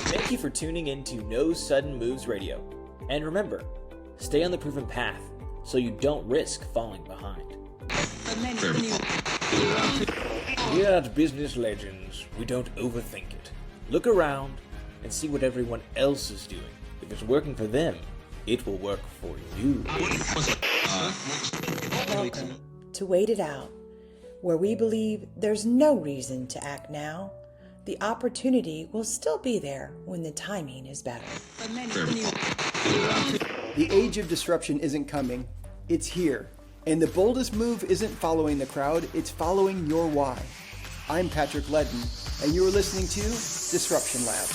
Thank you for tuning in to No Sudden Moves Radio. And remember, stay on the proven path so you don't risk falling behind. We are not business legends. We don't overthink it. Look around and see what everyone else is doing. If it's working for them, it will work for you. Welcome to Wait It Out, where we believe there's no reason to act now. The opportunity will still be there when the timing is better. The age of disruption isn't coming, it's here. And the boldest move isn't following the crowd, it's following your why. I'm Patrick Ledden, and you're listening to Disruption Lab.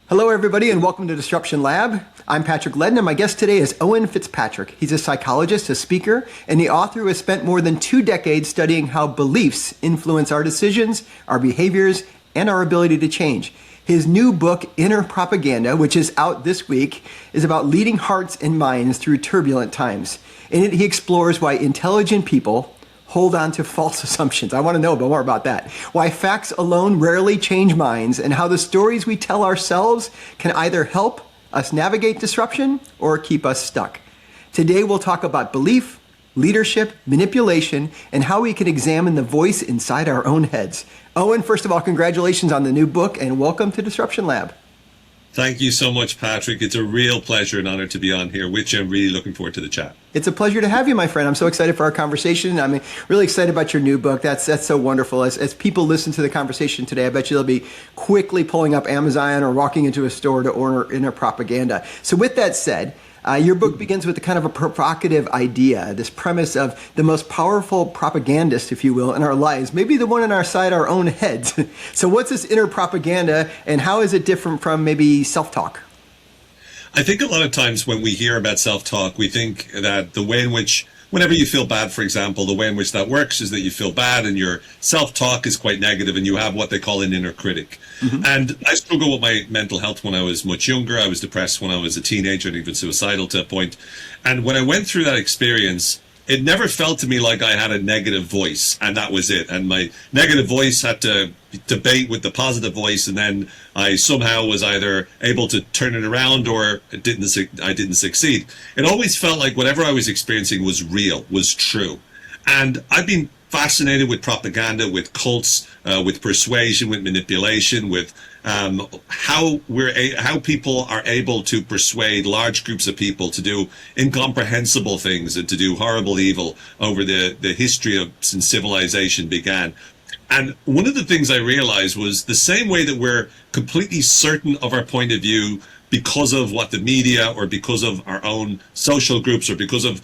Hello, everybody, and welcome to Disruption Lab. I'm Patrick Ledden, and my guest today is Owen Fitzpatrick. He's a psychologist, a speaker, and the author who has spent more than 2 decades studying how beliefs influence our decisions, our behaviors, and our ability to change. His new book, Inner Propaganda, which is out this week, is about leading hearts and minds through turbulent times. In it, he explores why intelligent people hold on to false assumptions. I want to know more about that. Why facts alone rarely change minds, and how the stories we tell ourselves can either help us navigate disruption or keep us stuck. Today we'll talk about belief, leadership, manipulation, and how we can examine the voice inside our own heads. Owen, first of all, congratulations on the new book and welcome to Disruption Lab. Thank you so much, Patrick. It's a real pleasure and honor to be on here with you. I'm really looking forward to the chat. It's a pleasure to have you, my friend. I'm so excited for our conversation. I'm really excited about your new book. That's so wonderful. As people listen to the conversation today, I bet you they'll be quickly pulling up Amazon or walking into a store to order Inner Propaganda. So with that said, your book begins with a kind of a provocative idea, this premise of the most powerful propagandist, if you will, in our lives, maybe the one inside our own heads. So what's this inner propaganda, and how is it different from maybe self-talk? I think a lot of times when we hear about self-talk, we think that the way in which, whenever you feel bad, for example, the way in which that works is that you feel bad and your self-talk is quite negative and you have what they call an inner critic. Mm-hmm. And I struggled with my mental health when I was much younger. I was depressed when I was a teenager and even suicidal to a point. And when I went through that experience, it never felt to me like I had a negative voice and that was it. And my negative voice had to debate with the positive voice, and then I somehow was either able to turn it around or I didn't succeed. It always felt like whatever I was experiencing was real, was true. And I've been fascinated with propaganda, with cults, with persuasion, with manipulation, with how people are able to persuade large groups of people to do incomprehensible things and to do horrible evil over the history of since civilization began. And one of the things I realized was the same way that we're completely certain of our point of view because of what the media or because of our own social groups or because of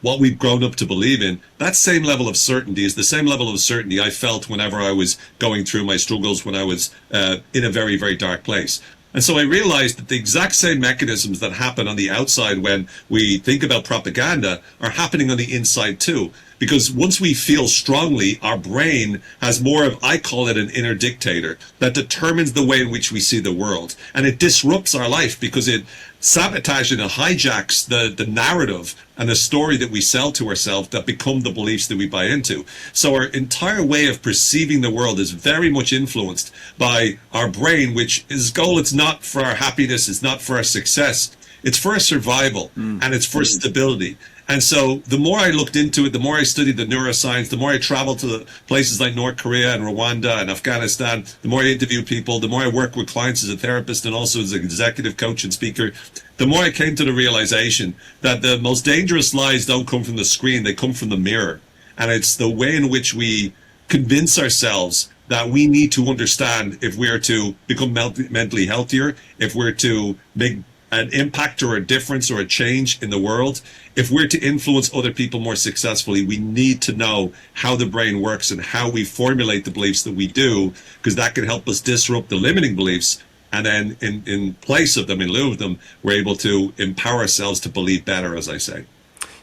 what we've grown up to believe in, that same level of certainty is the same level of certainty I felt whenever I was going through my struggles when I was in a very, very dark place. And so I realized that the exact same mechanisms that happen on the outside when we think about propaganda are happening on the inside too. Because once we feel strongly, our brain has more of, I call it an inner dictator, that determines the way in which we see the world. And it disrupts our life because it sabotages and hijacks the narrative and the story that we sell to ourselves that become the beliefs that we buy into. So our entire way of perceiving the world is very much influenced by our brain, which is goal. It's not for our happiness. It's not for our success. It's for our survival and it's for stability. And so the more I looked into it, the more I studied the neuroscience, the more I traveled to the places like North Korea and Rwanda and Afghanistan, the more I interviewed people, the more I worked with clients as a therapist and also as an executive coach and speaker, the more I came to the realization that the most dangerous lies don't come from the screen, they come from the mirror. And it's the way in which we convince ourselves that we need to understand if we're to become mentally healthier, if we're to make an impact or a difference or a change in the world. If we're to influence other people more successfully, we need to know how the brain works and how we formulate the beliefs that we do, because that can help us disrupt the limiting beliefs. And then in place of them, in lieu of them, we're able to empower ourselves to believe better, as I say.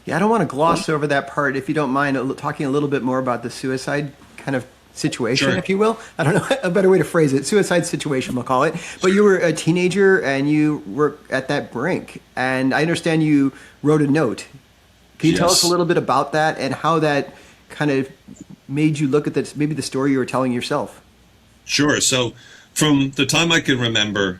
Yeah, I don't want to gloss over that part. If you don't mind talking a little bit more about the suicide kind of situation, Sure. if you will. I don't know a better way to phrase it. Suicide situation, we'll call it. But you were a teenager and you were at that brink. And I understand you wrote a note. Can you tell us a Yes. little bit about that and how that kind of made you look at this, maybe the story you were telling yourself? Sure. So from the time I can remember,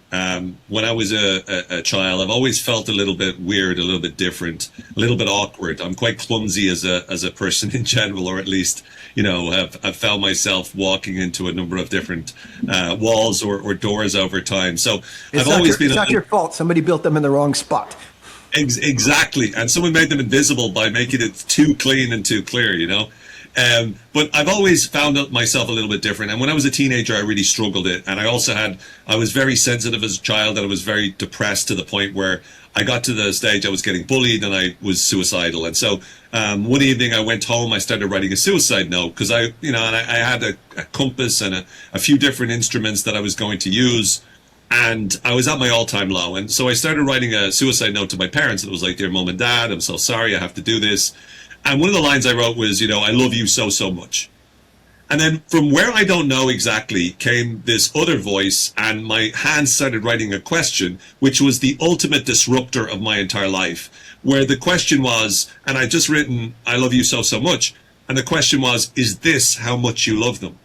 when I was a child, I've always felt a little bit weird, a little bit different, a little bit awkward. I'm quite clumsy as a person in general, or at least, I've found myself walking into a number of different walls or doors over time. So I've always been. It's not your fault. Somebody built them in the wrong spot. Exactly. And someone made them invisible by making it too clean and too clear. But I've always found myself a little bit different. And when I was a teenager, I really struggled it. And I was very sensitive as a child, and I was very depressed to the point where I got to the stage I was getting bullied and I was suicidal. And so one evening I went home, I started writing a suicide note because I had a compass and a few different instruments that I was going to use. And I was at my all-time low. And so I started writing a suicide note to my parents. It was like, "Dear Mom and Dad, I'm so sorry I have to do this." And one of the lines I wrote was, "I love you so, so much." And then from where I don't know exactly came this other voice, and my hands started writing a question, which was the ultimate disruptor of my entire life, where the question was, and I just written, "I love you so, so much." And the question was, "Is this how much you love them?"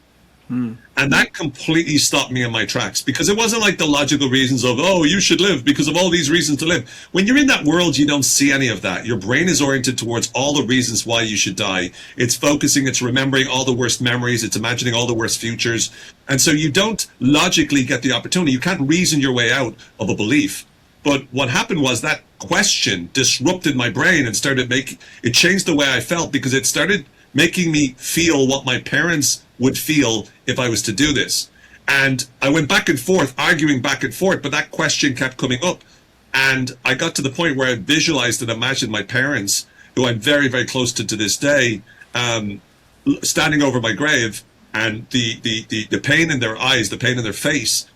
And that completely stopped me in my tracks, because it wasn't like the logical reasons of, "Oh, you should live because of all these reasons to live." When you're in that world, you don't see any of that. Your brain is oriented towards all the reasons why you should die. It's focusing, it's remembering all the worst memories, it's imagining all the worst futures. And so you don't logically get the opportunity. You can't reason your way out of a belief. But what happened was that question disrupted my brain and it changed the way I felt, because it started making me feel what my parents would feel if I was to do this. And I went back and forth, arguing back and forth, but that question kept coming up. And I got to the point where I visualized and imagined my parents, who I'm very, very close to this day, standing over my grave, and the pain in their eyes, the pain in their face.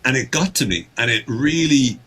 And it got to me, and it really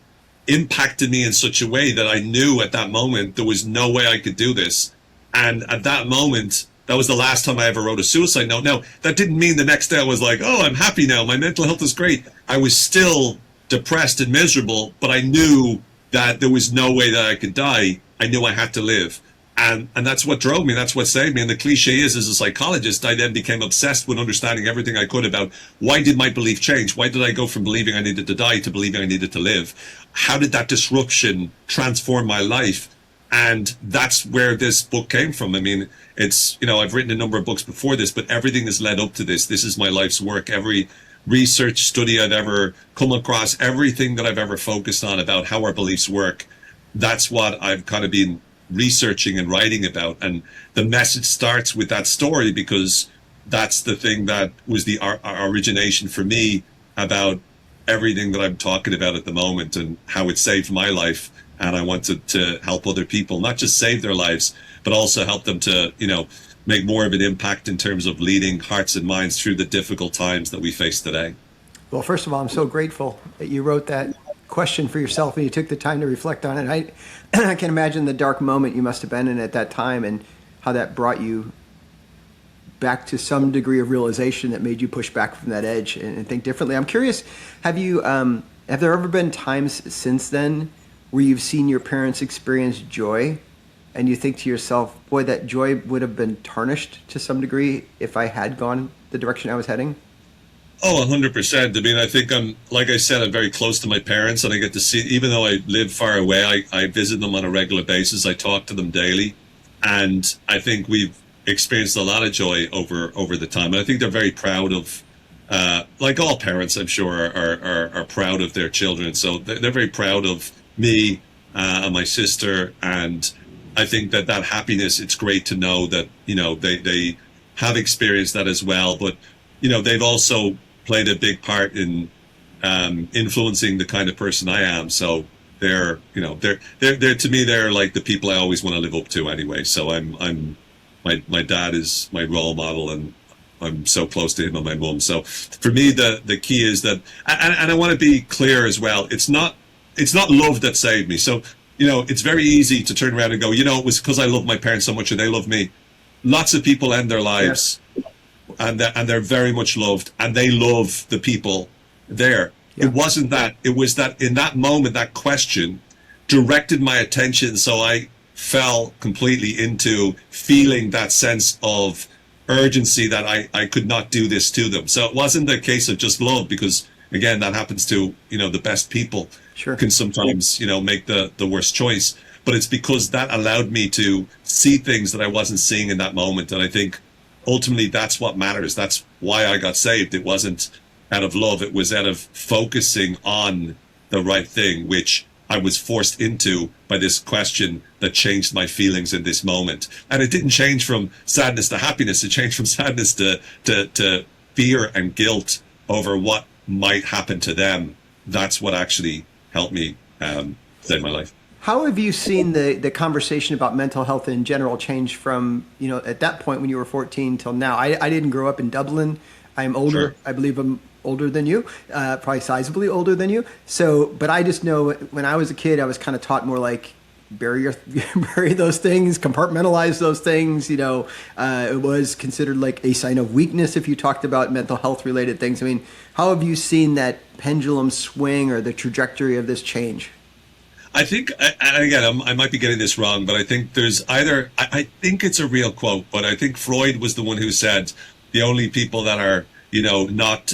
impacted me in such a way that I knew at that moment there was no way I could do this. And at that moment, that was the last time I ever wrote a suicide note. Now, that didn't mean the next day I was like, "Oh, I'm happy now. My mental health is great." I was still depressed and miserable, but I knew that there was no way that I could die. I knew I had to live. And that's what drove me. That's what saved me. And the cliche is, as a psychologist, I then became obsessed with understanding everything I could about why did my belief change? Why did I go from believing I needed to die to believing I needed to live? How did that disruption transform my life? And that's where this book came from. I mean, it's, I've written a number of books before this, but everything has led up to this. This is my life's work. Every research study I've ever come across, everything that I've ever focused on about how our beliefs work, that's what I've kind of been researching and writing about. And the message starts with that story, because that's the thing that was the origination for me about everything that I'm talking about at the moment, and how it saved my life. And I wanted to help other people, not just save their lives, but also help them to, make more of an impact in terms of leading hearts and minds through the difficult times that we face today. Well, first of all, I'm so grateful that you wrote that question for yourself and you took the time to reflect on it. I can imagine the dark moment you must have been in at that time, and how that brought you back to some degree of realization that made you push back from that edge and think differently. I'm curious, have there ever been times since then where you've seen your parents experience joy and you think to yourself, boy, that joy would have been tarnished to some degree if I had gone the direction I was heading? Oh, 100%. I mean, I think like I said, I'm very close to my parents, and I get to see, even though I live far away, I visit them on a regular basis. I talk to them daily. And I think we've experienced a lot of joy over the time. And I think they're very proud of, like all parents, I'm sure, are proud of their children. So they're very proud of me and my sister. And I think that happiness, it's great to know that, they have experienced that as well. But, they've also played a big part in influencing the kind of person I am. So they're to me, they're like the people I always want to live up to anyway. So my dad is my role model, and I'm so close to him and my mum. So for me, the key is that, and I want to be clear as well, it's not love that saved me. So it's very easy to turn around and go, it was because I love my parents so much and they love me. Lots of people end their lives and they're very much loved and they love the people there. Yeah. It wasn't that. It was that in that moment, that question directed my attention. So I fell completely into feeling that sense of urgency that I could not do this to them. So it wasn't a case of just love, because again, that happens to, the best people can sometimes, make the worst choice. But it's because that allowed me to see things that I wasn't seeing in that moment. And I think ultimately that's what matters. That's why I got saved. It wasn't out of love. It was out of focusing on the right thing, which I was forced into by this question that changed my feelings in this moment. And it didn't change from sadness to happiness. It changed from sadness to fear and guilt over what might happen to them. That's what actually helped me save my life. How have you seen the conversation about mental health in general change from, at that point when you were 14 till now? I didn't grow up in Dublin. I'm older. Sure. I believe I'm older than you, probably sizably older than you. So, but I just know when I was a kid, I was kind of taught more like bury those things, compartmentalize those things. It was considered like a sign of weakness if you talked about mental health related things. I mean, how have you seen that pendulum swing or the trajectory of this change? I think, and again, I might be getting this wrong, but I think there's I think it's a real quote, but I think Freud was the one who said the only people that are, not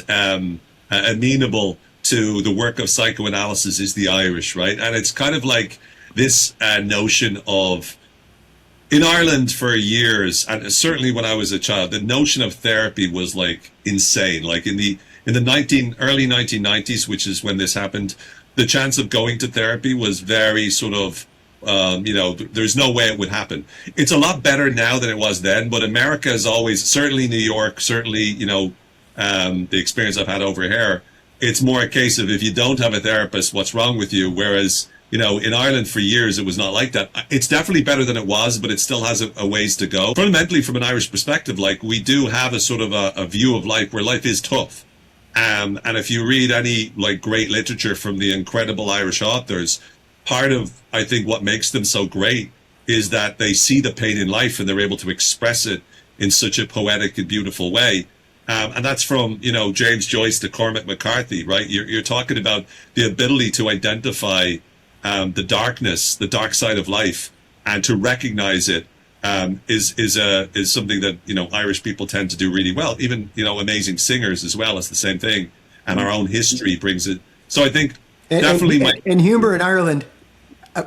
amenable to the work of psychoanalysis is the Irish, right? And it's kind of like this notion of, in Ireland for years, and certainly when I was a child, the notion of therapy was like insane. Like in the early 1990s, which is when this happened, the chance of going to therapy was very sort of, there's no way it would happen. It's a lot better now than it was then, but America is always, certainly New York, certainly, the experience I've had over here, it's more a case of if you don't have a therapist, what's wrong with you? Whereas, in Ireland for years, it was not like that. It's definitely better than it was, but it still has a ways to go. Fundamentally, from an Irish perspective, like we do have a sort of a view of life where life is tough. And if you read any like great literature from the incredible Irish authors, part of, I think, what makes them so great is that they see the pain in life and they're able to express it in such a poetic and beautiful way. And that's from, James Joyce to Cormac McCarthy, right? You're talking about the ability to identify the darkness, the dark side of life, and to recognize it is something that Irish people tend to do really well. Even amazing singers as well as the same thing, and our own history brings it. So I think definitely and humor in Ireland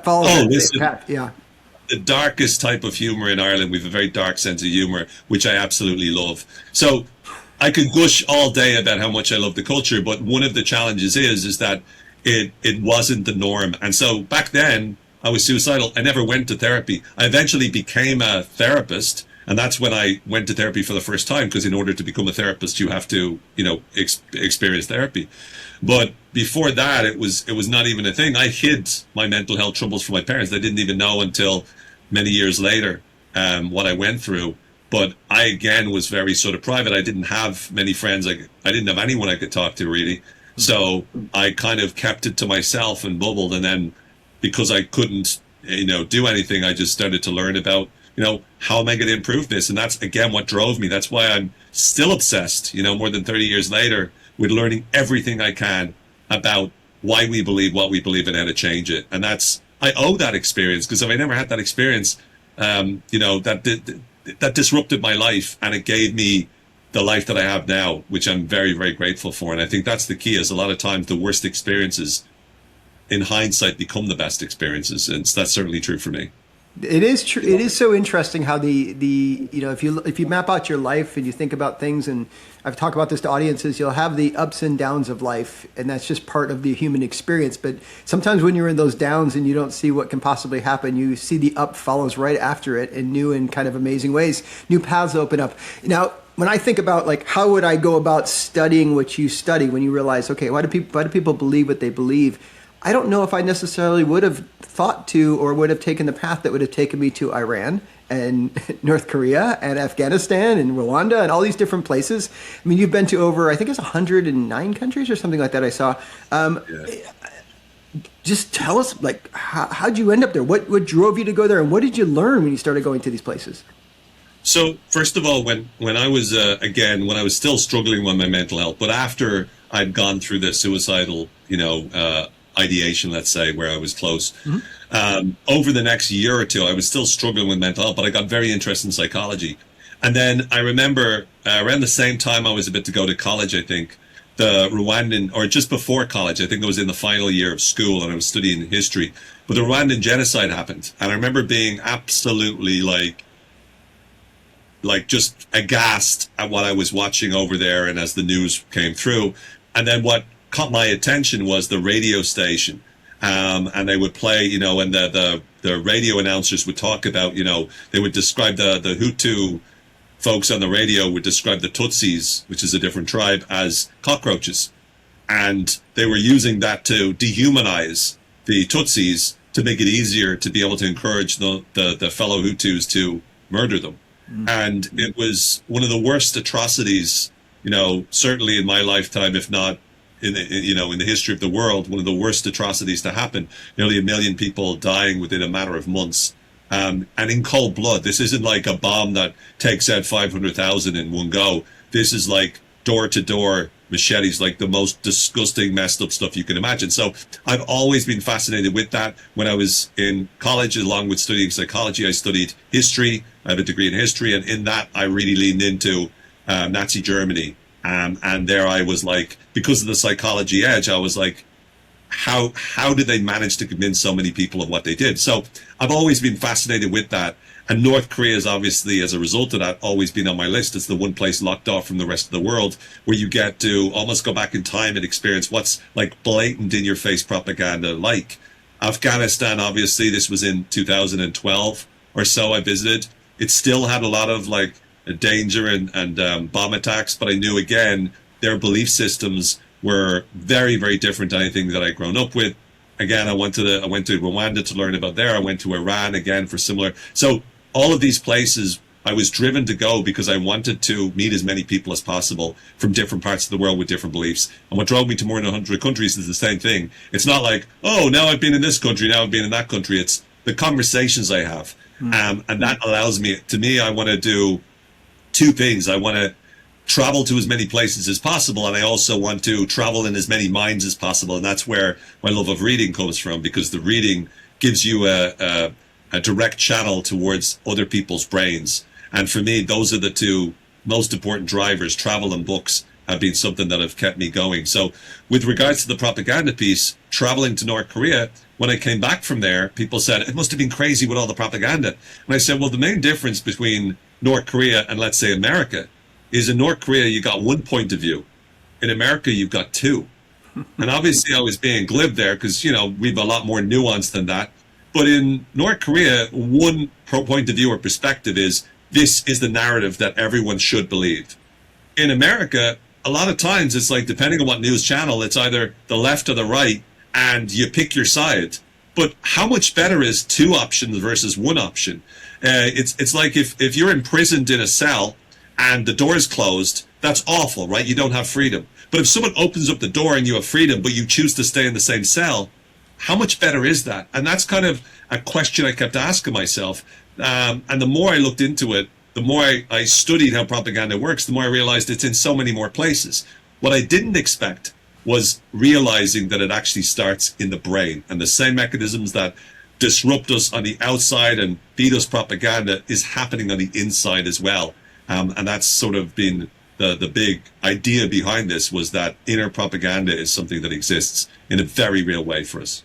follows this path. Yeah, the darkest type of humor in Ireland. We have a very dark sense of humor, which I absolutely love. So I could gush all day about how much I love the culture, but one of the challenges is that it wasn't the norm, and so back then, I was suicidal. I never went to therapy. I eventually became a therapist, and that's when I went to therapy for the first time, because in order to become a therapist, you have to, experience therapy. But before that, it was not even a thing. I hid my mental health troubles from my parents. They didn't even know until many years later what I went through. But I, again, was very sort of private. I didn't have many friends. I didn't have anyone I could talk to, really. So I kind of kept it to myself and bubbled, and then because I couldn't, do anything, I just started to learn about, how am I going to improve this? And that's, again, what drove me. That's why I'm still obsessed, more than 30 years later, with learning everything I can about why we believe what we believe and how to change it. And I owe that experience, because if I never had that experience, that disrupted my life, and it gave me the life that I have now, which I'm very, very grateful for. And I think that's the key, is a lot of times the worst experiences in hindsight become the best experiences, and that's certainly true for me. It is true. It is so interesting how if you map out your life and you think about things, and I've talked about this to audiences, you'll have the ups and downs of life, and that's just part of the human experience. But sometimes when you're in those downs and you don't see what can possibly happen, you see the up follows right after it in new and kind of amazing ways. New paths open up. Now, when I think about like how would I go about studying what you study, when you realize, okay, why do people believe what they believe? I don't know if I necessarily would have thought to or would have taken the path that would have taken me to Iran and North Korea and Afghanistan and Rwanda and all these different places. I mean, you've been to over, I think it's 109 countries or something like that I saw. just tell us, like, how'd you end up there? What drove you to go there, and what did you learn when you started going to these places? So first of all, when I was when I was still struggling with my mental health, but after I'd gone through the suicidal, ideation, let's say, where I was close, over the next year or two, I was still struggling with mental health, but I got very interested in psychology. And then I remember around the same time I was about to go to college, I think, the Rwandan, or just before college, I think I was in the final year of school and I was studying history, but the Rwandan genocide happened. And I remember being absolutely like just aghast at what I was watching over there and as the news came through. And then what caught my attention was the radio station. And they would play, and the radio announcers would talk about, they would describe the Hutu folks on the radio would describe the Tutsis, which is a different tribe, as cockroaches. And they were using that to dehumanize the Tutsis to make it easier to be able to encourage the fellow Hutus to murder them. And it was one of the worst atrocities, certainly in my lifetime, if not in the history of the world, one of the worst atrocities to happen. Nearly 1 million people dying within a matter of months. And in cold blood. This isn't like a bomb that takes out 500,000 in one go. This is like door-to-door machetes, like the most disgusting, messed up stuff you can imagine. So I've always been fascinated with that. When I was in college, along with studying psychology, I studied history. I have a degree in history, and in that I really leaned into Nazi Germany. And there I was like, because of the psychology edge, I was like, how did they manage to convince so many people of what they did? So I've always been fascinated with that. And North Korea is obviously, as a result of that, always been on my list. It's the one place locked off from the rest of the world where you get to almost go back in time and experience what's like blatant in your face propaganda like. Afghanistan, obviously, this was in 2012 or so I visited. It still had a lot of like danger and bomb attacks, but I knew again, their belief systems were very, very different to anything that I'd grown up with. Again, I went to Rwanda to learn about there. I went to Iran again for similar. So all of these places I was driven to go because I wanted to meet as many people as possible from different parts of the world with different beliefs. And what drove me to more than 100 countries is the same thing. It's not like, oh, now I've been in this country, now I've been in that country. It's the conversations I have. And that allows me, I want to do two things. I want to travel to as many places as possible, and I also want to travel in as many minds as possible, and that's where my love of reading comes from, because the reading gives you a direct channel towards other people's brains. And for me, those are the two most important drivers. Travel and books have been something that have kept me going. So with regards to the propaganda piece, traveling to North Korea, when I came back from there, people said, it must have been crazy with all the propaganda. And I said, well, the main difference between North Korea and, let's say, America is in North Korea, you got one point of view. In America, you've got two. And obviously I was being glib there because, we've a lot more nuance than that. But in North Korea, one point of view or perspective is, this is the narrative that everyone should believe. In America, a lot of times it's like, depending on what news channel, it's either the left or the right, and you pick your side. But how much better is two options versus one option? It's like if you're imprisoned in a cell and the door is closed, that's awful, right? You don't have freedom. But if someone opens up the door and you have freedom, but you choose to stay in the same cell, how much better is that? And that's kind of a question I kept asking myself. And the more I looked into it, the more I studied how propaganda works, the more I realized it's in so many more places. What I didn't expect was realizing that it actually starts in the brain, and the same mechanisms that disrupt us on the outside and feed us propaganda is happening on the inside as well. And that's sort of been the big idea behind this, was that inner propaganda is something that exists in a very real way for us.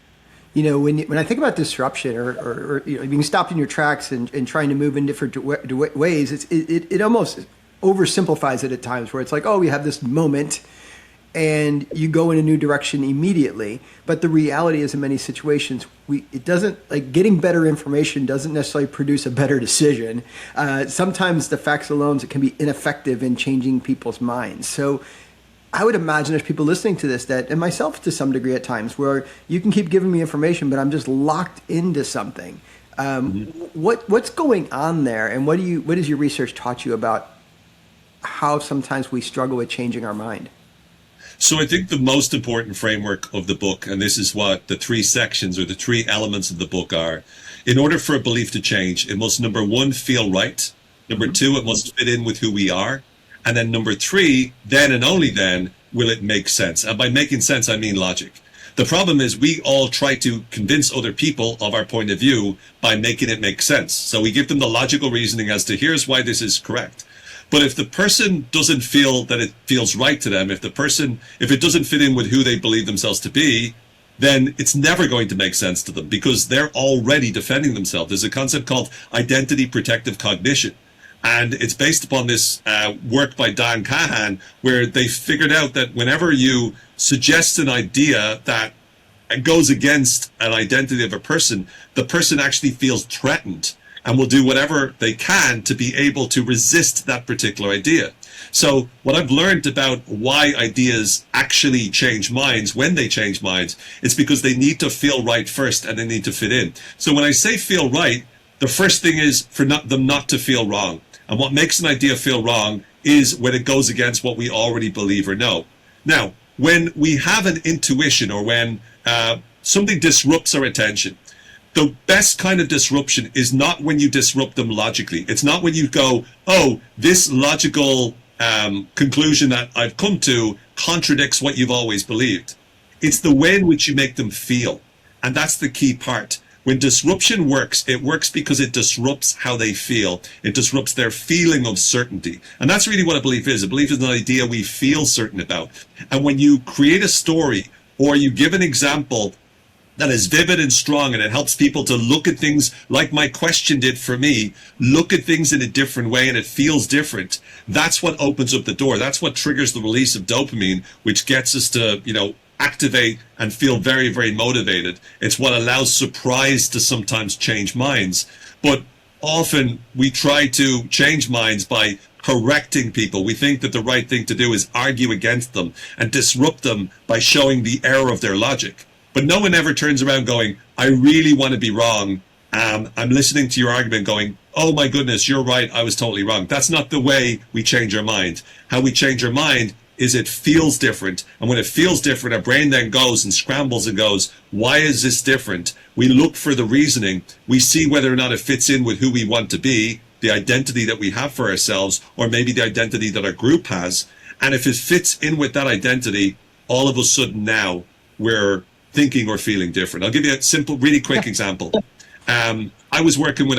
When I think about disruption or being stopped in your tracks and trying to move in different ways, it almost oversimplifies it at times, where it's like, oh, we have this moment and you go in a new direction immediately. But the reality is, in many situations, it doesn't, like, getting better information doesn't necessarily produce a better decision. Sometimes the facts alone can be ineffective in changing people's minds. So I would imagine there's people listening to this and myself to some degree at times, where you can keep giving me information, but I'm just locked into something. What's going on there, and what has your research taught you about how sometimes we struggle with changing our mind? So I think the most important framework of the book, and this is what the three sections or the three elements of the book are, in order for a belief to change, it must, number one, feel right. Number two, it must fit in with who we are. And then number three, then and only then will it make sense. And by making sense, I mean logic. The problem is we all try to convince other people of our point of view by making it make sense. So we give them the logical reasoning as to here's why this is correct. But if the person doesn't feel that it feels right to them, if it doesn't fit in with who they believe themselves to be, then it's never going to make sense to them because they're already defending themselves. There's a concept called identity protective cognition. And it's based upon this work by Dan Kahan, where they figured out that whenever you suggest an idea that goes against an identity of a person, the person actually feels threatened and will do whatever they can to be able to resist that particular idea. So what I've learned about why ideas actually change minds, when they change minds, it's because they need to feel right first and they need to fit in. So when I say feel right, the first thing is for them not to feel wrong. And what makes an idea feel wrong is when it goes against what we already believe or know. Now, when we have an intuition or when something disrupts our attention, the best kind of disruption is not when you disrupt them logically. It's not when you go, oh, this logical conclusion that I've come to contradicts what you've always believed. It's the way in which you make them feel. And that's the key part. When disruption works, it works because it disrupts how they feel. It disrupts their feeling of certainty. And that's really what a belief is. A belief is an idea we feel certain about. And when you create a story or you give an example that is vivid and strong and it helps people to look at things like my question did for me, look at things in a different way and it feels different, that's what opens up the door. That's what triggers the release of dopamine, which gets us to, activate and feel very, very motivated. It's what allows surprise to sometimes change minds. But often we try to change minds by correcting people. We think that the right thing to do is argue against them and disrupt them by showing the error of their logic. But no one ever turns around going, I really want to be wrong. I'm listening to your argument going, oh my goodness, you're right. I was totally wrong. That's not the way we change our mind. How we change our mind is it feels different. And when it feels different, our brain then goes and scrambles and goes, why is this different? We look for the reasoning. We see whether or not it fits in with who we want to be, the identity that we have for ourselves, or maybe the identity that our group has. And if it fits in with that identity, all of a sudden now we're thinking or feeling different. I'll give you a simple, really quick example. I was working with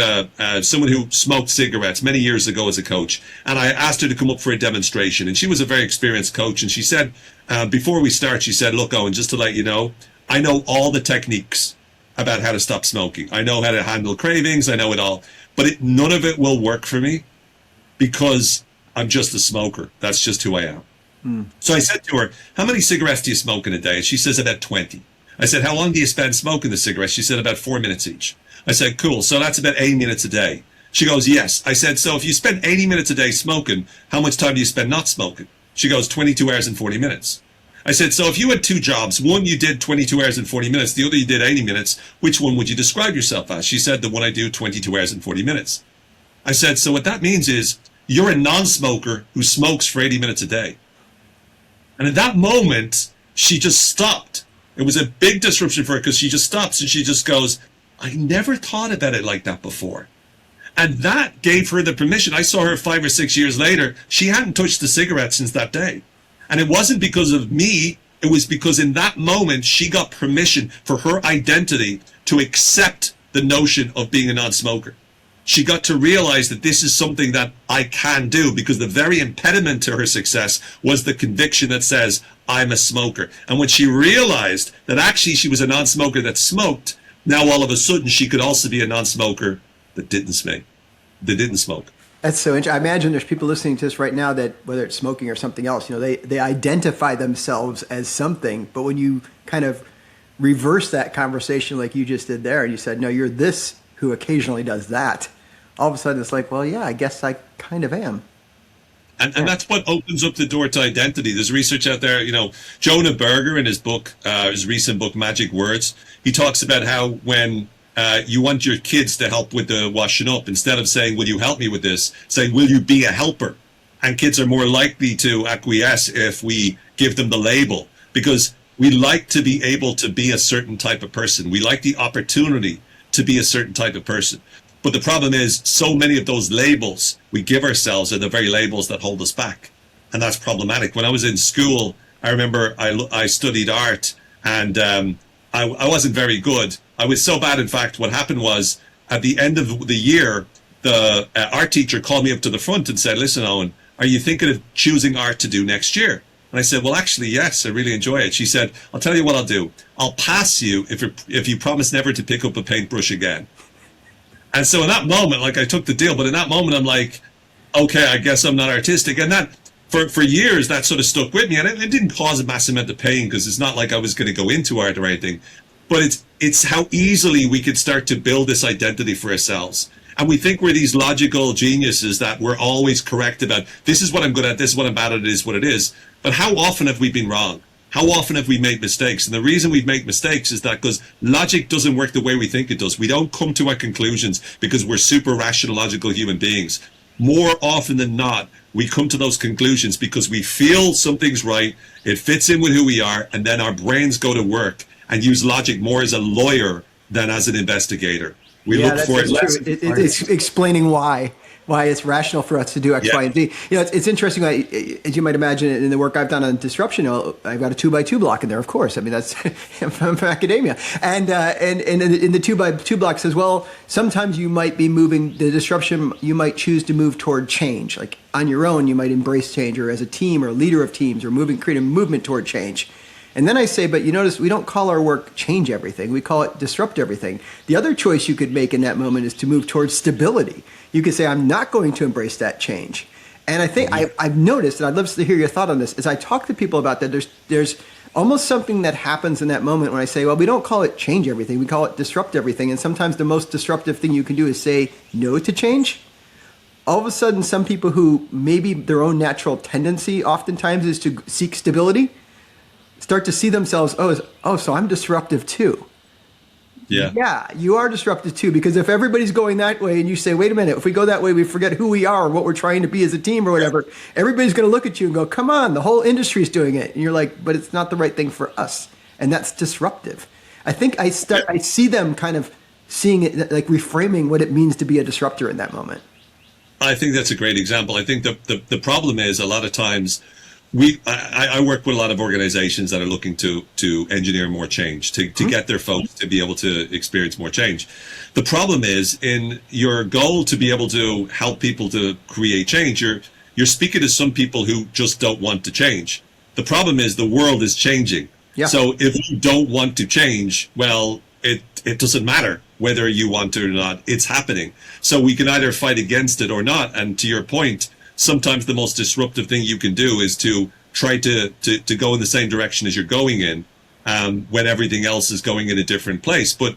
someone who smoked cigarettes many years ago as a coach, and I asked her to come up for a demonstration. And she was a very experienced coach, and she said, before we start, she said, look, Owen, just to let you know, I know all the techniques about how to stop smoking. I know how to handle cravings. I know it all. But none of it will work for me because I'm just a smoker. That's just who I am. So I said to her, how many cigarettes do you smoke in a day? And she says about 20. I said, how long do you spend smoking the cigarettes? She said about 4 minutes each. I said, cool. So that's about 80 minutes a day. She goes, yes. I said, so if you spend 80 minutes a day smoking, how much time do you spend not smoking? She goes, 22 hours and 40 minutes. I said, so if you had two jobs, one you did 22 hours and 40 minutes, the other you did 80 minutes, which one would you describe yourself as? She said, the one I do 22 hours and 40 minutes. I said, so what that means is you're a non-smoker who smokes for 80 minutes a day. And at that moment, she just stopped. It was a big disruption for her because she just stops and she just goes, I never thought about it like that before. And that gave her the permission. I saw her 5 or 6 years later. She hadn't touched a cigarette since that day. And it wasn't because of me. It was because in that moment, she got permission for her identity to accept the notion of being a non-smoker. She got to realize that this is something that I can do because the very impediment to her success was the conviction that says, I'm a smoker. And when she realized that actually she was a non-smoker that smoked, now all of a sudden she could also be a non-smoker that didn't smoke. That's so interesting. I imagine there's people listening to this right now that, whether it's smoking or something else, they identify themselves as something. But when you kind of reverse that conversation like you just did there, and you said, no, you're this who occasionally does that, all of a sudden it's like, well, yeah, I guess I kind of am. And that's what opens up the door to identity. There's research out there, Jonah Berger in his book, his recent book, Magic Words, he talks about how when you want your kids to help with the washing up, instead of saying, will you help me with this, say, will you be a helper? and kids are more likely to acquiesce if we give them the label, because we like to be able to be a certain type of person. We like the opportunity to be a certain type of person. But the problem is, so many of those labels we give ourselves are the very labels that hold us back. And that's problematic. When I was in school, I remember I studied art, and I wasn't very good. I was so bad, in fact, what happened was, at the end of the year, the art teacher called me up to the front and said, listen, Owen, are you thinking of choosing art to do next year? And I said, well, actually, yes, I really enjoy it. She said, I'll tell you what I'll do. I'll pass you if you promise never to pick up a paintbrush again. And so in that moment, like, I took the deal, but in that moment, I'm like, okay, I guess I'm not artistic. And that, for years, that sort of stuck with me. And it didn't cause a massive amount of pain, because it's not like I was going to go into art or anything. But it's how easily we could start to build this identity for ourselves. And we think we're these logical geniuses that we're always correct about, this is what I'm good at, this is what I'm bad at, it is what it is. But how often have we been wrong? How often have we made mistakes? And the reason we make mistakes is that because logic doesn't work the way we think it does. We don't come to our conclusions because we're super rational, logical human beings. More often than not, we come to those conclusions because we feel something's right, it fits in with who we are, and then our brains go to work and use logic more as a lawyer than as an investigator. We look for it less. It's explaining why it's rational for us to do X, Y, and Z. It's interesting. As you might imagine, in the work I've done on disruption, I've got a 2x2 block in there. Of course, I mean that's from academia, and in the 2x2 block says, well, sometimes you might be moving the disruption. You might choose to move toward change, like on your own. You might embrace change, or as a team, or leader of teams, or create a movement toward change. And then I say, but you notice we don't call our work change everything. We call it disrupt everything. The other choice you could make in that moment is to move towards stability. You could say, I'm not going to embrace that change. And I think I've noticed, and I'd love to hear your thought on this, as I talk to people about that, there's almost something that happens in that moment when I say, well, we don't call it change everything. We call it disrupt everything. And sometimes the most disruptive thing you can do is say no to change. All of a sudden, some people who maybe their own natural tendency oftentimes is to seek stability, start to see themselves, so I'm disruptive too. Yeah, you are disruptive too, because if everybody's going that way and you say, wait a minute, if we go that way, we forget who we are, what we're trying to be as a team or whatever, everybody's going to look at you and go, come on, the whole industry's doing it. And you're like, but it's not the right thing for us. And that's disruptive. I think I see them kind of seeing it, like reframing what it means to be a disruptor in that moment. I think that's a great example. I think the problem is a lot of times I work with a lot of organizations that are looking to engineer more change, to get their folks to be able to experience more change. The problem is, in your goal to be able to help people to create change, you're speaking to some people who just don't want to change. The problem is the world is changing. Yeah. So if you don't want to change, well, it doesn't matter whether you want to or not. It's happening. So we can either fight against it or not. And to your point, sometimes the most disruptive thing you can do is to try to go in the same direction as you're going in, when everything else is going in a different place. But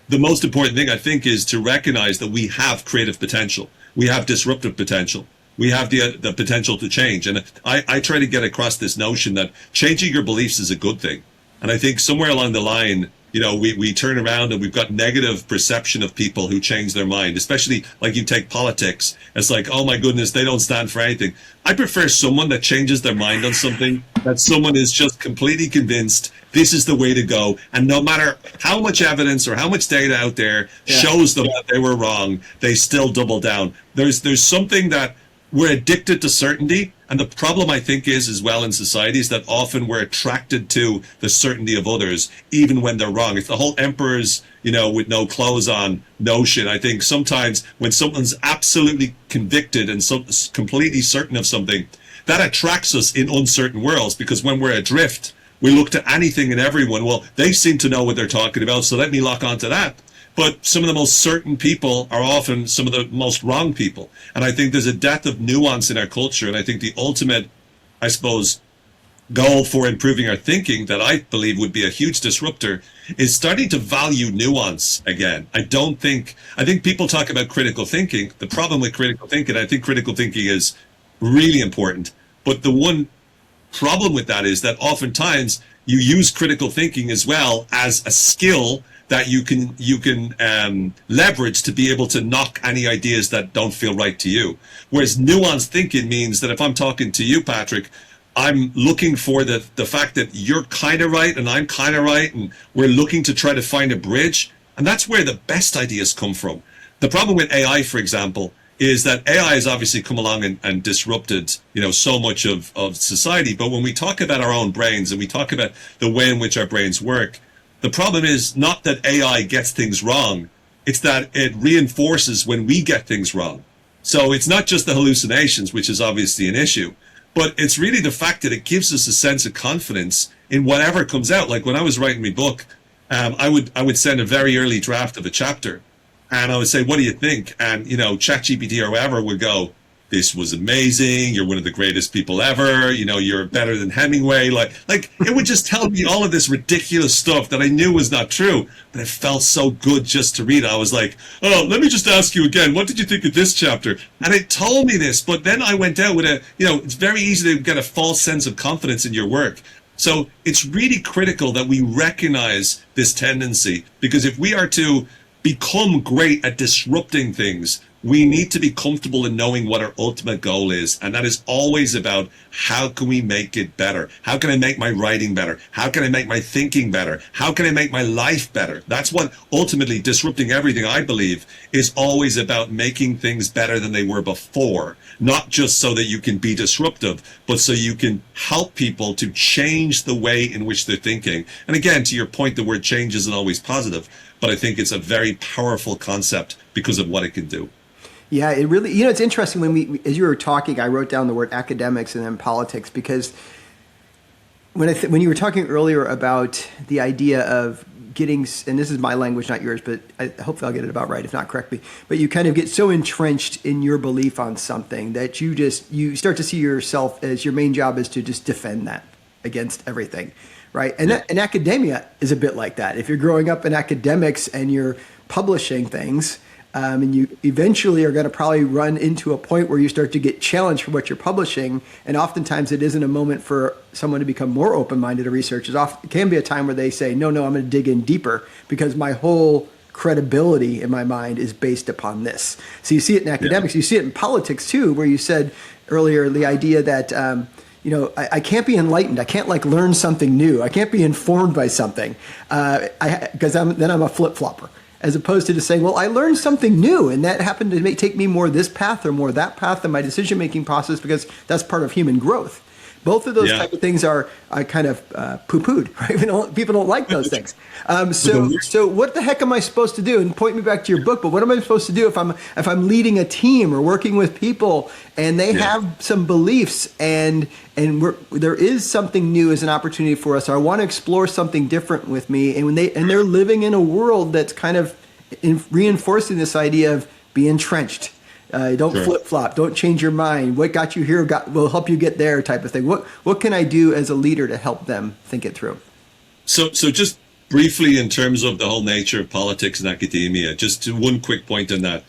the most important thing, I think, is to recognize that we have creative potential. We have disruptive potential. We have the potential to change. And I try to get across this notion that changing your beliefs is a good thing. And I think somewhere along the line, we turn around and we've got negative perception of people who change their mind, especially like you take politics. It's like, oh my goodness, they don't stand for anything. I prefer someone that changes their mind on something, that someone is just completely convinced this is the way to go. And no matter how much evidence or how much data out there shows them that they were wrong, they still double down. There's something that we're addicted to certainty. And the problem, I think, is as well in society is that often we're attracted to the certainty of others, even when they're wrong. It's the whole emperor's, with no clothes on notion. I think sometimes when someone's absolutely convicted and completely certain of something, that attracts us in uncertain worlds, because when we're adrift, we look to anything and everyone. Well, they seem to know what they're talking about, so let me lock onto that. But some of the most certain people are often some of the most wrong people. And I think there's a depth of nuance in our culture. And I think the ultimate, I suppose, goal for improving our thinking that I believe would be a huge disruptor is starting to value nuance again. I think people talk about critical thinking. The problem with critical thinking, I think critical thinking is really important. But the one problem with that is that oftentimes you use critical thinking as well as a skill that you can leverage to be able to knock any ideas that don't feel right to you. Whereas nuanced thinking means that if I'm talking to you, Patrick, I'm looking for the fact that you're kind of right and I'm kind of right, and we're looking to try to find a bridge. And that's where the best ideas come from. The problem with AI, for example, is that AI has obviously come along and disrupted, so much of society. But when we talk about our own brains and we talk about the way in which our brains work, the problem is not that AI gets things wrong. It's that it reinforces when we get things wrong. So it's not just the hallucinations, which is obviously an issue, but it's really the fact that it gives us a sense of confidence in whatever comes out. Like when I was writing my book, I would send a very early draft of a chapter, and I would say, "What do you think?" And ChatGPT or whoever would go, "This was amazing. You're one of the greatest people ever. You're better than Hemingway." Like it would just tell me all of this ridiculous stuff that I knew was not true, but it felt so good just to read it. I was like, "Oh, let me just ask you again. What did you think of this chapter?" And it told me this, but then I went out with it's very easy to get a false sense of confidence in your work. So it's really critical that we recognize this tendency, because if we are to become great at disrupting things, we need to be comfortable in knowing what our ultimate goal is. And that is always about, how can we make it better? How can I make my writing better? How can I make my thinking better? How can I make my life better? That's what ultimately disrupting everything, I believe, is always about, making things better than they were before. Not just so that you can be disruptive, but so you can help people to change the way in which they're thinking. And again, to your point, the word change isn't always positive, but I think it's a very powerful concept because of what it can do. Yeah, it really, it's interesting as you were talking, I wrote down the word academics and then politics, because when you were talking earlier about the idea of getting, and this is my language, not yours, but hopefully I'll get it about right, if not correct me, but you kind of get so entrenched in your belief on something that you start to see yourself as your main job is to just defend that against everything, right? And, and academia is a bit like that. If you're growing up in academics and you're publishing things, and you eventually are going to probably run into a point where you start to get challenged for what you're publishing. And oftentimes it isn't a moment for someone to become more open-minded to research. It can be a time where they say, no, I'm going to dig in deeper because my whole credibility in my mind is based upon this. So you see it in academics. You see it in politics too, where you said earlier the idea that, I can't be enlightened. I can't learn something new. I can't be informed by something because then I'm a flip-flopper. As opposed to just saying, well, I learned something new, and that happened to take me more this path or more that path in my decision-making process, because that's part of human growth. Both of those type of things are kind of poo-pooed, right? People don't like those things. So what the heck am I supposed to do? And point me back to your book, but what am I supposed to do if I'm leading a team or working with people and they have some beliefs and there is something new as an opportunity for us, or I want to explore something different with me, and they're living in a world that's kind of reinforcing this idea of be entrenched. Don't flip-flop. Don't change your mind. What got you here will help you get there, type of thing. What can I do as a leader to help them think it through? So just briefly, in terms of the whole nature of politics and academia, just one quick point on that.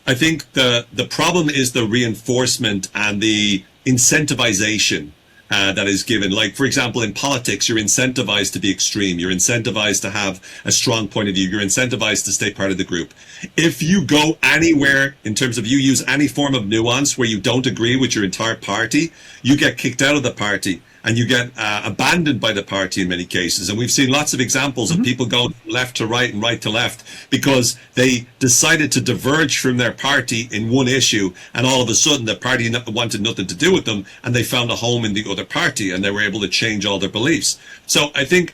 I think the problem is the reinforcement and the incentivization that is given. Like, for example, in politics, you're incentivized to be extreme. You're incentivized to have a strong point of view. You're incentivized to stay part of the group. If you go anywhere in terms of you use any form of nuance where you don't agree with your entire party, you get kicked out of the party and you get abandoned by the party in many cases. And we've seen lots of examples of people going left to right and right to left because they decided to diverge from their party in one issue, and all of a sudden the party wanted nothing to do with them, and they found a home in the other party, and they were able to change all their beliefs. So I think,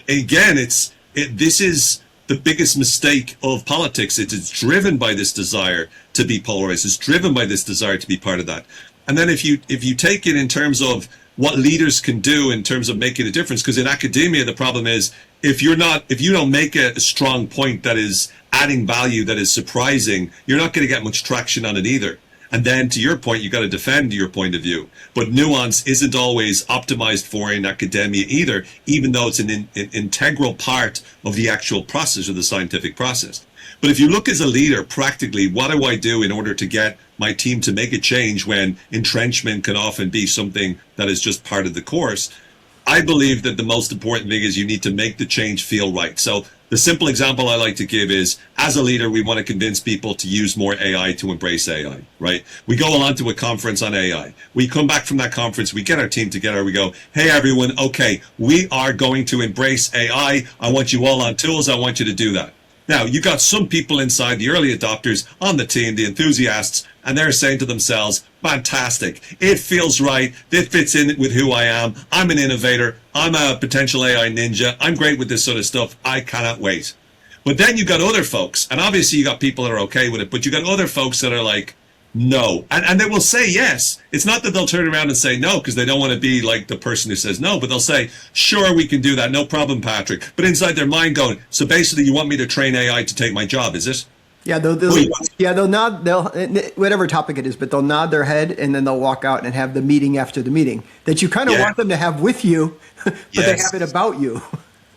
again, this is the biggest mistake of politics. It is driven by this desire to be polarized. It's driven by this desire to be part of that. And then if you take it in terms of what leaders can do in terms of making a difference, because in academia the problem is if you don't make a strong point that is adding value, that is surprising, you're not going to get much traction on it either. And then to your point, you got to defend your point of view. But nuance isn't always optimized for in academia either, even though it's an integral part of the actual process of the scientific process. But if you look as a leader, practically, what do I do in order to get my team to make a change when entrenchment can often be something that is just part of the course? I believe that the most important thing is you need to make the change feel right. So the simple example I like to give is, as a leader, we want to convince people to use more AI, to embrace AI, right? We go along to a conference on AI. We come back from that conference, we get our team together, we go, hey, everyone, okay, we are going to embrace AI. I want you all on tools. I want you to do that. Now, you got some people inside, the early adopters on the team, the enthusiasts, and they're saying to themselves, fantastic, it feels right, it fits in with who I am, I'm an innovator, I'm a potential AI ninja, I'm great with this sort of stuff, I cannot wait. But then you got other folks, and obviously you got people that are okay with it, but you got other folks that are like, no. And they will say yes. It's not that they'll turn around and say no because they don't want to be like the person who says no, but they'll say, sure, we can do that, no problem, Patrick. But inside their mind going, so basically you want me to train AI to take my job, is it? Yeah, they'll nod, whatever topic it is, but they'll nod their head and then they'll walk out and have the meeting after the meeting that you kind of want them to have with you, but they have it about you.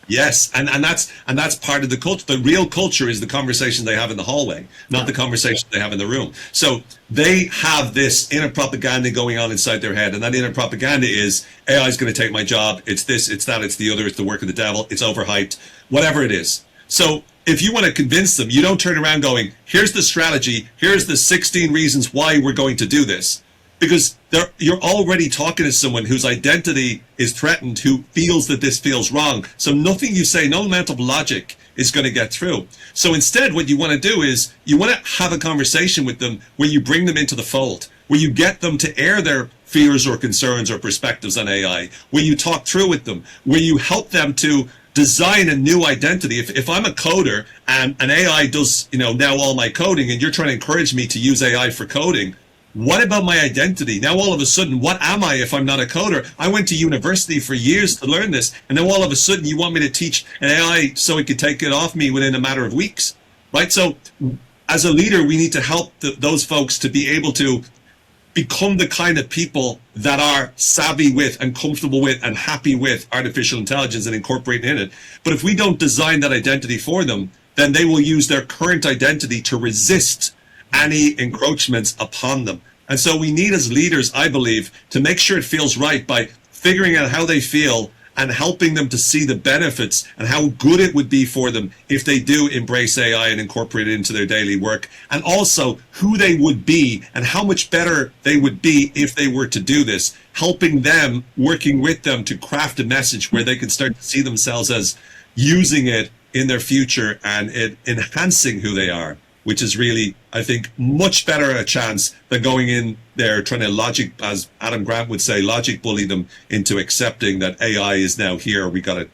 Yes, and that's part of the culture. The real culture is the conversation they have in the hallway, not the conversation they have in the room. So they have this inner propaganda going on inside their head, and that inner propaganda is AI is going to take my job. It's this, it's that, it's the other, it's the work of the devil, it's overhyped, whatever it is. So if you want to convince them, you don't turn around going, here's the strategy, here's the 16 reasons why we're going to do this. Because you're already talking to someone whose identity is threatened, who feels that this feels wrong. So nothing you say, no amount of logic is going to get through. So instead, what you want to do is you want to have a conversation with them where you bring them into the fold, where you get them to air their fears or concerns or perspectives on AI, where you talk through with them, where you help them to design a new identity. If I'm a coder and an AI does, now all my coding, and you're trying to encourage me to use AI for coding, what about my identity? Now all of a sudden, what am I if I'm not a coder? I went to university for years to learn this, and now all of a sudden you want me to teach an AI so it could take it off me within a matter of weeks, right? So as a leader, we need to help those folks to be able to become the kind of people that are savvy with and comfortable with and happy with artificial intelligence and incorporating in it. But if we don't design that identity for them, then they will use their current identity to resist any encroachments upon them. And so we need, as leaders, I believe, to make sure it feels right by figuring out how they feel and helping them to see the benefits and how good it would be for them if they do embrace AI and incorporate it into their daily work, and also who they would be and how much better they would be if they were to do this, helping them, working with them to craft a message where they can start to see themselves as using it in their future and it enhancing who they are, which is really, I think, much better a chance than going in there trying to logic, as Adam Grant would say, logic bully them into accepting that AI is now here. We gotta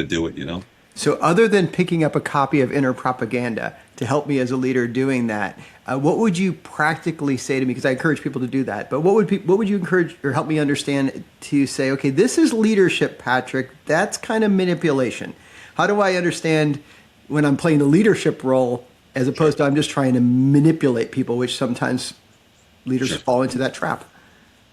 do it, So other than picking up a copy of Inner Propaganda to help me as a leader doing that, what would you practically say to me? Because I encourage people to do that. But what would you encourage or help me understand to say, okay, this is leadership, Patrick. That's kind of manipulation. How do I understand when I'm playing the leadership role as opposed to I'm just trying to manipulate people, which sometimes leaders fall into that trap?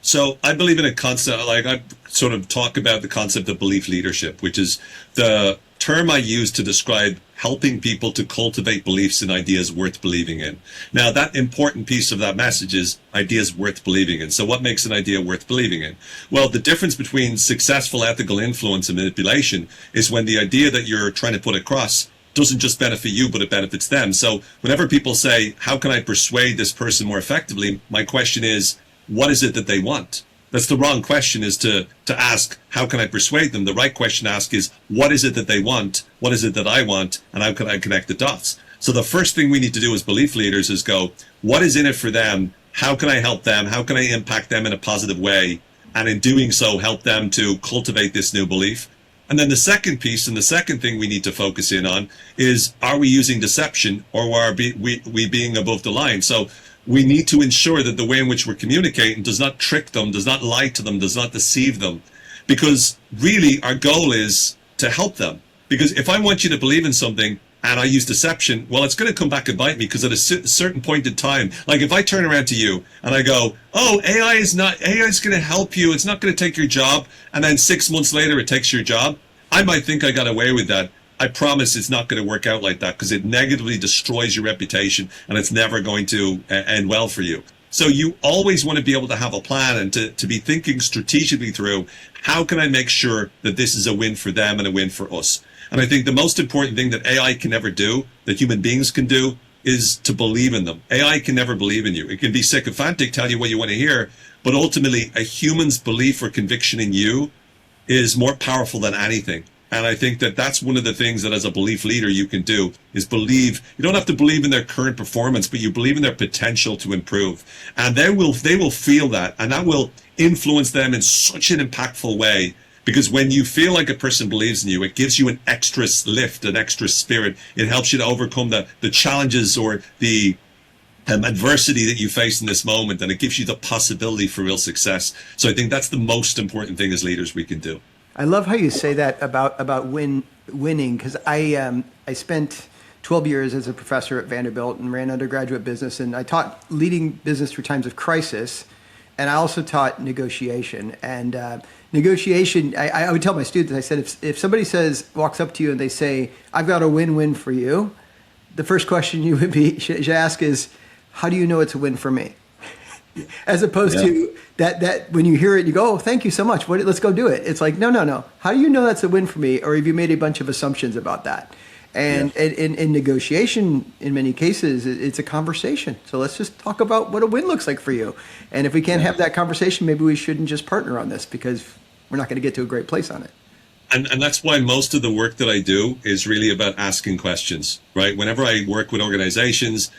So I believe in a concept, like I sort of talk about the concept of belief leadership, which is the term I use to describe helping people to cultivate beliefs and ideas worth believing in. Now, that important piece of that message is ideas worth believing in. So what makes an idea worth believing in? Well, the difference between successful ethical influence and manipulation is when the idea that you're trying to put across doesn't just benefit you, but it benefits them. So whenever people say, how can I persuade this person more effectively? My question is, what is it that they want? That's the wrong question, is to ask, how can I persuade them? The right question to ask is, what is it that they want? What is it that I want? And how can I connect the dots? So the first thing we need to do as belief leaders is go, what is in it for them? How can I help them? How can I impact them in a positive way? And in doing so, help them to cultivate this new belief. And then the second piece and the second thing we need to focus in on is, are we using deception, or are we being above the line? So we need to ensure that the way in which we're communicating does not trick them, does not lie to them, does not deceive them. Because really our goal is to help them. Because if I want you to believe in something and I use deception, well, it's going to come back and bite me, because at a certain point in time, like if I turn around to you and I go, oh, AI is going to help you, it's not going to take your job, and then 6 months later it takes your job, I might think I got away with that. I promise it's not going to work out like that, because it negatively destroys your reputation and it's never going to end well for you. So you always want to be able to have a plan and to be thinking strategically through, how can I make sure that this is a win for them and a win for us? And I think the most important thing that AI can never do, that human beings can do, is to believe in them. AI can never believe in you. It can be sycophantic, tell you what you want to hear, but ultimately a human's belief or conviction in you is more powerful than anything. And I think that that's one of the things that as a belief leader you can do, is believe. You don't have to believe in their current performance, but you believe in their potential to improve. And they will feel that, and that will influence them in such an impactful way. Because when you feel like a person believes in you, it gives you an extra lift, an extra spirit. It helps you to overcome the challenges or the adversity that you face in this moment, and it gives you the possibility for real success. So I think that's the most important thing as leaders we can do. I love how you say that about winning, because I spent 12 years as a professor at Vanderbilt and ran undergraduate business, and I taught leading business through times of crisis, and I also taught negotiation. And negotiation, I would tell my students, I said, if somebody walks up to you and they say, "I've got a win-win for you," the first question you should ask is, "How do you know it's a win for me?" As opposed to that when you hear it, you go, "Oh, thank you so much. Let's go do it." It's like, no. How do you know that's a win for me? Or have you made a bunch of assumptions about that? And in negotiation, in many cases, it's a conversation. So let's just talk about what a win looks like for you. And if we can't have that conversation, maybe we shouldn't just partner on this, because we're not going to get to a great place on it. And that's why most of the work that I do is really about asking questions, right? Whenever I work with organizations,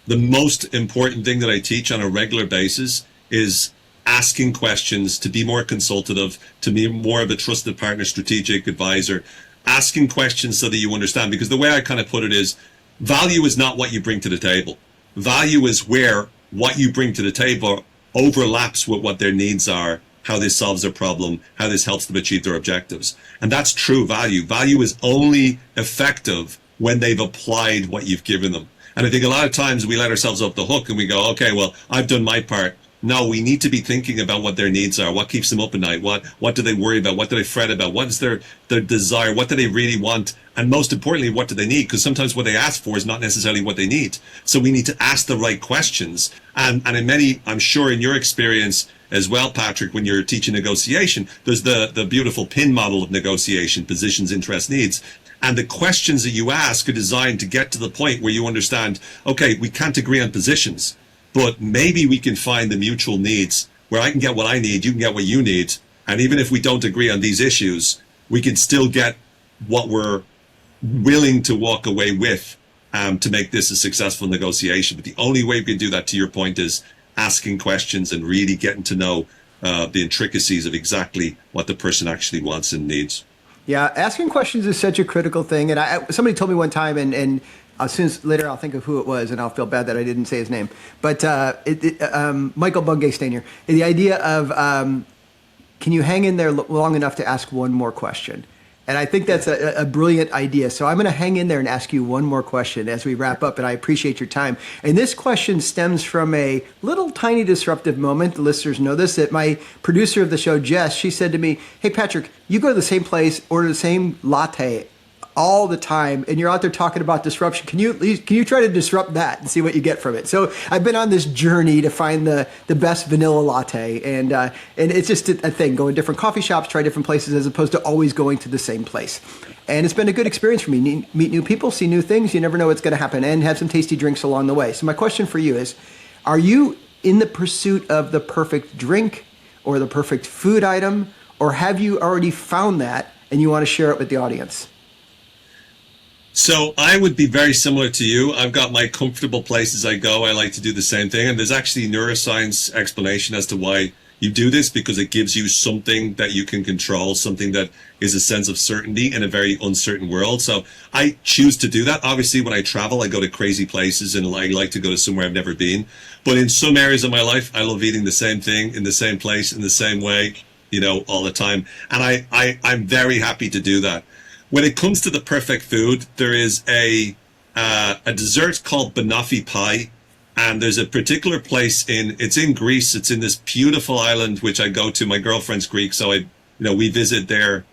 the most important thing that I teach on a regular basis is asking questions, to be more consultative, to be more of a trusted partner, strategic advisor, asking questions so that you understand. Because the way I kind of put it is, value is not what you bring to the table. Value is where what you bring to the table overlaps with what their needs are, how this solves their problem, how this helps them achieve their objectives. And that's true value. Value is only effective when they've applied what you've given them. And I think a lot of times we let ourselves off the hook and we go, okay, well, I've done my part. No, we need to be thinking about what their needs are, what keeps them up at night, what do they worry about, what do they fret about, what is their desire, what do they really want, and most importantly, what do they need? Because sometimes what they ask for is not necessarily what they need. So we need to ask the right questions. And in many, I'm sure in your experience as well, Patrick, when you're teaching negotiation, there's the beautiful PIN model of negotiation: positions, interests, needs. And the questions that you ask are designed to get to the point where you understand, okay, we can't agree on positions, but maybe we can find the mutual needs where I can get what I need, you can get what you need. And even if we don't agree on these issues, we can still get what we're willing to walk away with to make this a successful negotiation. But the only way we can do that, to your point, is asking questions and really getting to know the intricacies of exactly what the person actually wants and needs. Yeah, asking questions is such a critical thing. And somebody told me one time, and as soon as later I'll think of who it was, and I'll feel bad that I didn't say his name. But Michael Bungay-Stanier, the idea of can you hang in there long enough to ask one more question? And I think that's a brilliant idea. So I'm going to hang in there and ask you one more question as we wrap up, and I appreciate your time. And this question stems from a little tiny disruptive moment. The listeners know this, that my producer of the show, Jess, she said to me, "Hey, Patrick, you go to the same place, order the same latte all the time, and you're out there talking about disruption. Can you try to disrupt that and see what you get from it?" So I've been on this journey to find the best vanilla latte, and it's just a thing. Go in different coffee shops, try different places, as opposed to always going to the same place. And it's been a good experience for me. Meet new people, see new things. You never know what's going to happen, and have some tasty drinks along the way. So my question for you is, are you in the pursuit of the perfect drink or the perfect food item, or have you already found that and you want to share it with the audience? So I would be very similar to you. I've got my comfortable places I go. I like to do the same thing. And there's actually neuroscience explanation as to why you do this, because it gives you something that you can control, something that is a sense of certainty in a very uncertain world. So I choose to do that. Obviously, when I travel, I go to crazy places and I like to go to somewhere I've never been. But in some areas of my life, I love eating the same thing in the same place in the same way, all the time. And I'm very happy to do that. When it comes to the perfect food, there is a dessert called banoffee pie, and there's a particular place it's in Greece. It's in this beautiful island which I go to. My girlfriend's Greek, so we visit there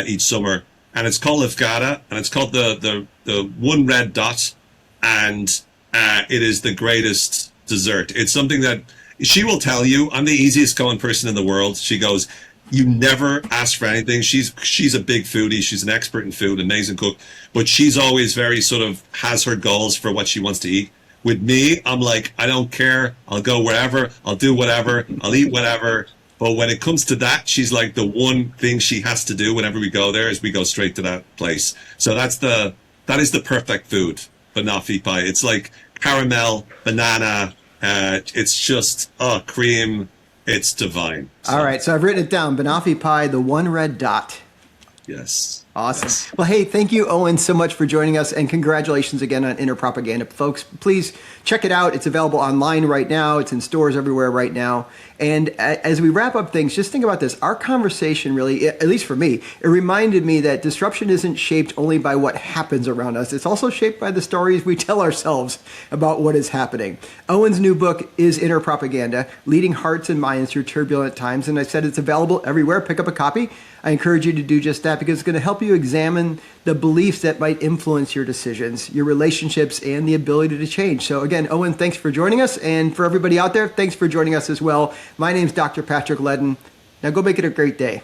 each summer, and it's called Evgada, and it's called the one red dot, and it is the greatest dessert. It's something that she will tell you, I'm the easiest going person in the world. She goes, you never ask for anything. She's a big foodie. She's an expert in food, amazing cook, but she's always very sort of has her goals for what she wants to eat. With me, I'm like, I don't care. I'll go wherever. I'll do whatever. I'll eat whatever. But when it comes to that, she's like, the one thing she has to do whenever we go there is we go straight to that place. So that is the perfect food, banoffee pie. It's like caramel, banana. It's just cream. It's divine. So, all right, so I've written it down. Banoffee pie, the one red dot. yes. Awesome. Yes. Well, hey, thank you, Owen, so much for joining us, and congratulations again on Inner Propaganda. Folks, please check it out. It's available online right now. It's in stores everywhere right now. And as we wrap up things, just think about this. Our conversation really, at least for me, it reminded me that disruption isn't shaped only by what happens around us. It's also shaped by the stories we tell ourselves about what is happening. Owen's new book is Inner Propaganda, Leading Hearts and Minds Through Turbulent Times. And I said it's available everywhere. Pick up a copy. I encourage you to do just that because it's going to help you examine the beliefs that might influence your decisions, your relationships, and the ability to change. So again, Owen, thanks for joining us. And for everybody out there, thanks for joining us as well. My name's Dr. Patrick Ledden. Now go make it a great day.